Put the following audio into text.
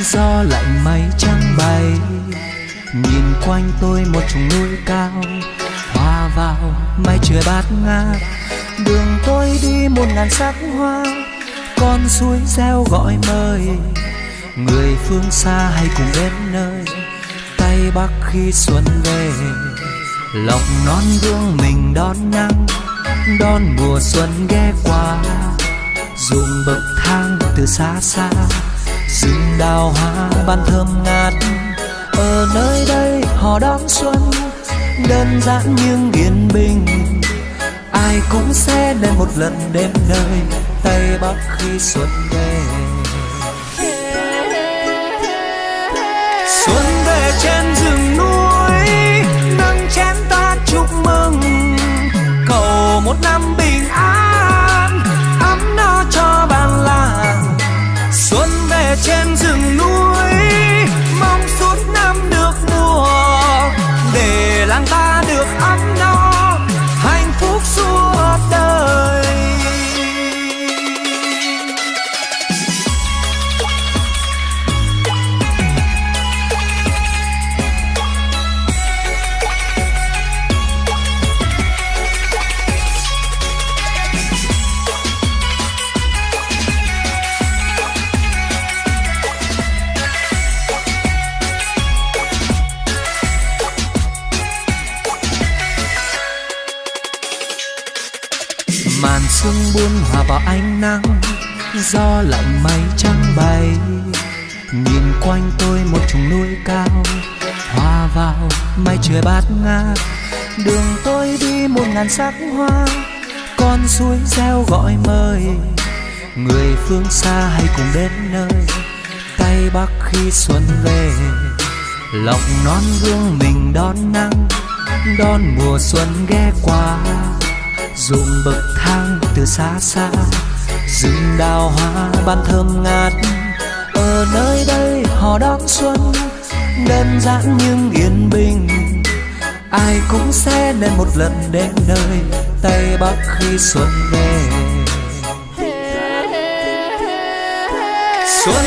gió lạnh mây trắng bay. Nhìn quanh tôi một chùm núi cao hòa vào mây trời bát ngát. Đường tôi đi 1000 sắc hoa, con suối reo gọi mời. Người phương xa hay cùng đến nơi Tây Bắc khi xuân về. Lòng non gương mình đón nắng, đón mùa xuân ghé qua. Ruộng bậc thang từ xa xa, rừng đào hoa ban thơm ngát. Ở nơi đây họ đón xuân đơn giản nhưng yên bình. Ai cũng sẽ đến một lần đến nơi Tây Bắc khi xuân về. Xuân về trên rừng núi, nâng chén ta chúc mừng. Cầu một năm bình an, ấm no cho bản làng. Xuân về trên rừng núi, mong suốt năm được mùa. Để làng ta được ấm no, hạnh phúc suốt đời. Màn sương buông hòa vào ánh nắng, gió lạnh mây trắng bay. Nhìn quanh tôi một chùm núi cao hòa vào mây trời bát ngát. Đường tôi đi 1000 sắc hoa, con suối reo gọi mời. Người phương xa hay cùng đến nơi Tây Bắc khi xuân về. Lòng non gương mình đón nắng, đón mùa xuân ghé qua. Ruộng bậc thang từ xa xa, rừng đào hoa ban thơm ngát. Ở nơi đây họ đón xuân đơn giản nhưng yên bình. Ai cũng sẽ đến một lần đến nơi Tây Bắc khi xuân về. Xuân